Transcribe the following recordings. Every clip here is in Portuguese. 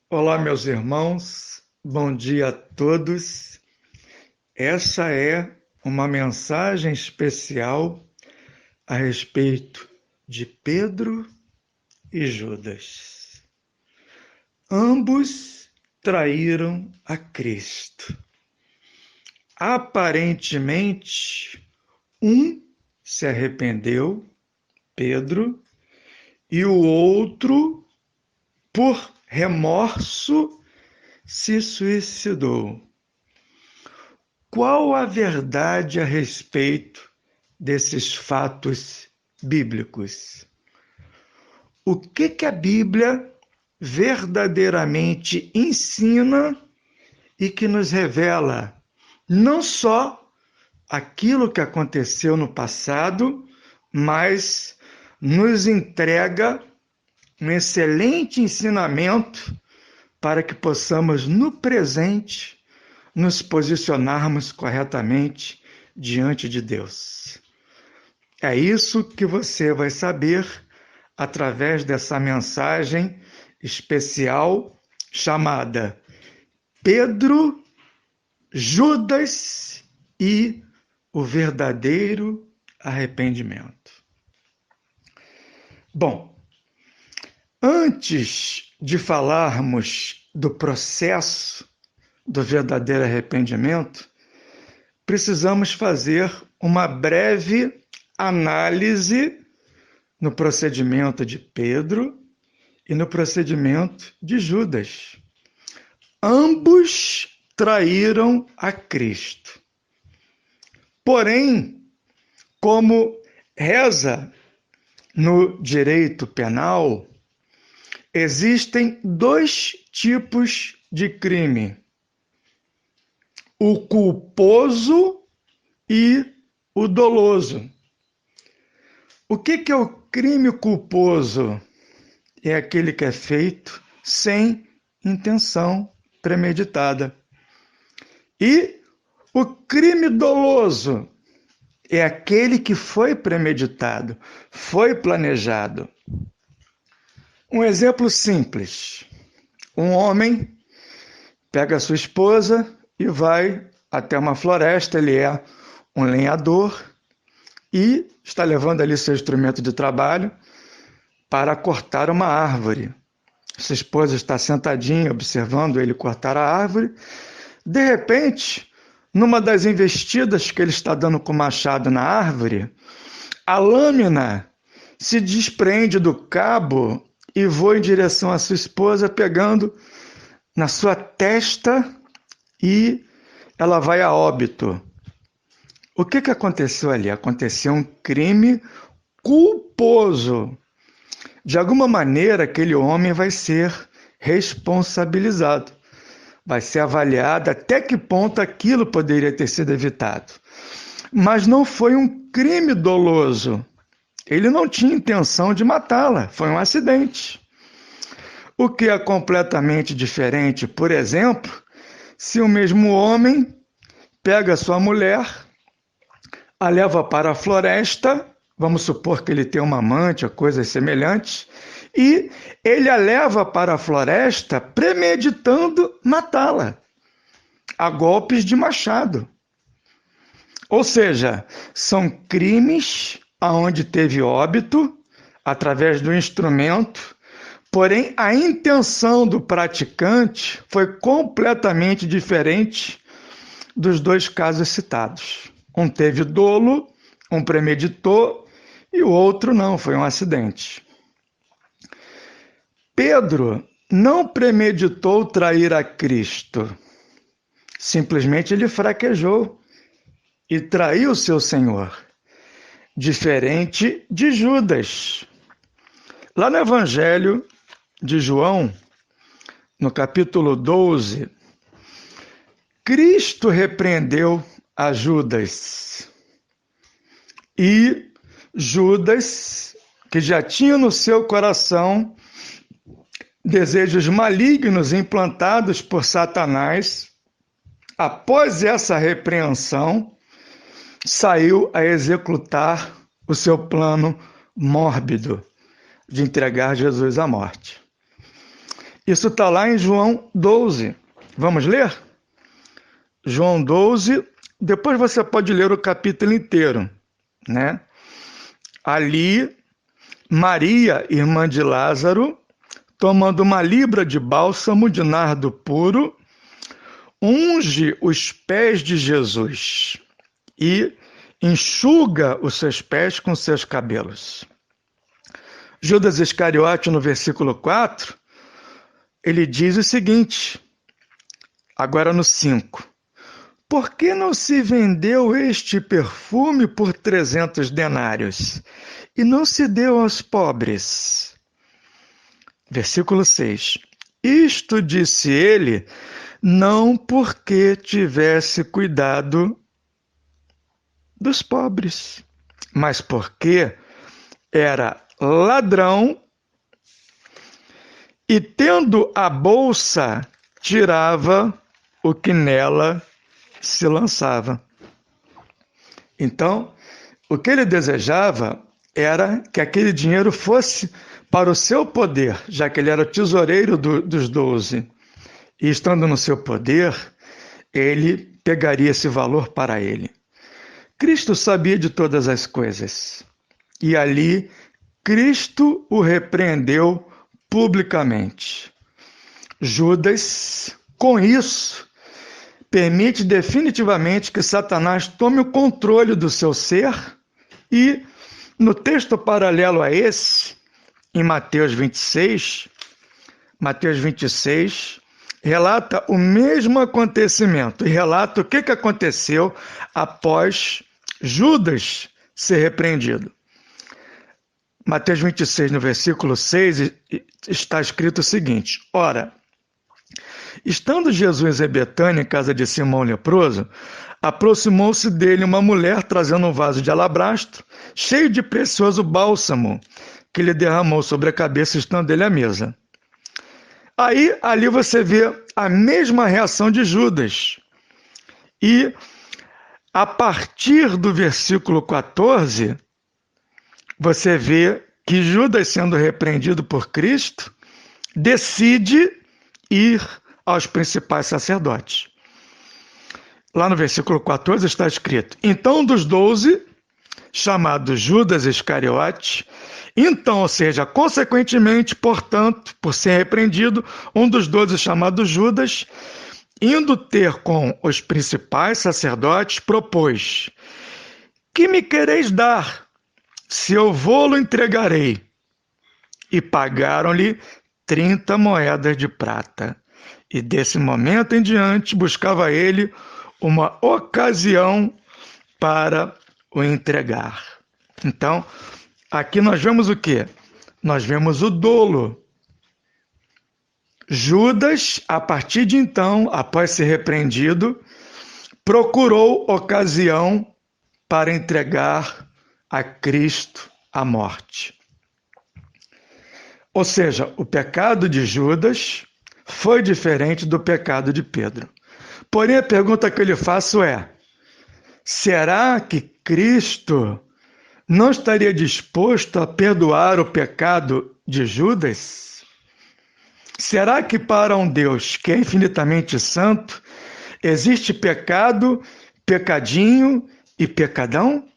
Olá, meus irmãos, bom dia a todos. Essa é uma mensagem especial a respeito de Pedro e Judas. Ambos traíram a Cristo. Aparentemente, um se arrependeu, Pedro, e o outro, por remorso, se suicidou. Qual a verdade a respeito desses fatos bíblicos? O que a Bíblia verdadeiramente ensina e que nos revela não só aquilo que aconteceu no passado, mas nos entrega um excelente ensinamento para que possamos, no presente, nos posicionarmos corretamente diante de Deus. É isso que você vai saber através dessa mensagem especial chamada Pedro, Judas e o verdadeiro arrependimento. Bom, antes de falarmos do processo do verdadeiro arrependimento, precisamos fazer uma breve análise no procedimento de Pedro e no procedimento de Judas. Ambos traíram a Cristo. Porém, como reza no direito penal, existem dois tipos de crime: o culposo e o doloso. O que é o crime culposo? É aquele que é feito sem intenção premeditada. E o crime doloso é aquele que foi premeditado, foi planejado. Um exemplo simples: um homem pega a sua esposa e vai até uma floresta. Ele é um lenhador e está levando ali seu instrumento de trabalho para cortar uma árvore. Sua esposa está sentadinha observando ele cortar a árvore. De repente, numa das investidas que ele está dando com o machado na árvore, a lâmina se desprende do cabo e voa em direção à sua esposa, pegando na sua testa, e ela vai a óbito. O que aconteceu ali? Aconteceu um crime culposo. De alguma maneira, aquele homem vai ser responsabilizado. Vai ser avaliado até que ponto aquilo poderia ter sido evitado. Mas não foi um crime doloso. Ele não tinha intenção de matá-la. Foi um acidente. O que é completamente diferente, por exemplo, se o mesmo homem pega sua mulher, a leva para a floresta, vamos supor que ele tem uma amante ou coisas semelhantes, e ele a leva para a floresta premeditando matá-la, a golpes de machado. Ou seja, são crimes onde teve óbito através do instrumento, porém a intenção do praticante foi completamente diferente dos dois casos citados. Um teve dolo, um premeditou, e o outro não, foi um acidente. Pedro não premeditou trair a Cristo. Simplesmente ele fraquejou e traiu seu Senhor. Diferente de Judas. Lá no Evangelho de João, no capítulo 12, Cristo repreendeu a Judas. E Judas, que já tinha no seu coração desejos malignos implantados por Satanás, após essa repreensão, saiu a executar o seu plano mórbido de entregar Jesus à morte. Isso está lá em João 12. Vamos ler? João 12. Depois você pode ler o capítulo inteiro, né? Ali, Maria, irmã de Lázaro, tomando uma libra de bálsamo de nardo puro, unge os pés de Jesus e enxuga os seus pés com seus cabelos. Judas Iscariote, no versículo 4, ele diz o seguinte, agora no 5. Por que não se vendeu este perfume por 300 denários e não se deu aos pobres? Versículo 6. Isto disse ele, não porque tivesse cuidado dos pobres, mas porque era ladrão e, tendo a bolsa, tirava o que nela se lançava. Então, o que ele desejava era que aquele dinheiro fosse para o seu poder, já que ele era o tesoureiro dos 12. E estando no seu poder, ele pegaria esse valor para ele. Cristo sabia de todas as coisas. E ali, Cristo o repreendeu publicamente. Judas, com isso, permite definitivamente que Satanás tome o controle do seu ser e, no texto paralelo a esse, em Mateus 26, relata o mesmo acontecimento e relata o que aconteceu após Judas ser repreendido. Mateus 26, no versículo 6, está escrito o seguinte: Ora, estando Jesus em Betânia, em casa de Simão leproso, aproximou-se dele uma mulher trazendo um vaso de alabastro, cheio de precioso bálsamo, que lhe derramou sobre a cabeça, estando ele à mesa. Aí, ali você vê a mesma reação de Judas. E, a partir do versículo 14, você vê que Judas, sendo repreendido por Cristo, decide ir aos principais sacerdotes. Lá no versículo 14 está escrito: Então um dos 12, chamado Judas Iscariote, então, ou seja, consequentemente, portanto, por ser repreendido, um dos 12, chamado Judas, indo ter com os principais sacerdotes, propôs: Que me quereis dar, se eu vou-lo entregarei? E pagaram-lhe 30 moedas de prata. E desse momento em diante buscava ele uma ocasião para o entregar. Então, aqui nós vemos o quê? Nós vemos o dolo. Judas, a partir de então, após ser repreendido, procurou ocasião para entregar a Cristo à morte. Ou seja, o pecado de Judas foi diferente do pecado de Pedro. Porém, a pergunta que eu lhe faço é: será que Cristo não estaria disposto a perdoar o pecado de Judas? Será que para um Deus que é infinitamente santo, existe pecado, pecadinho e pecadão?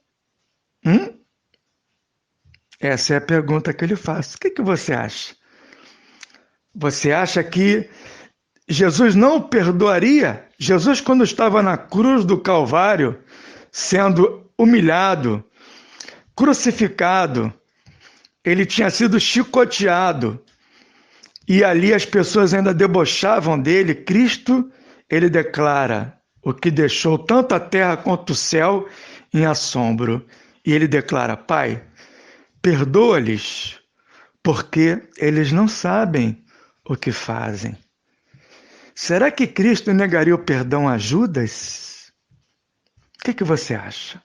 Essa é a pergunta que eu lhe faço. O que você acha? Você acha que Jesus não perdoaria? Jesus, quando estava na cruz do Calvário, sendo humilhado, crucificado, ele tinha sido chicoteado, e ali as pessoas ainda debochavam dele. Cristo, ele declara: o que deixou tanto a terra quanto o céu em assombro. E ele declara: Pai, perdoa-lhes, porque eles não sabem o que fazem. Será que Cristo negaria o perdão a Judas? O que você acha?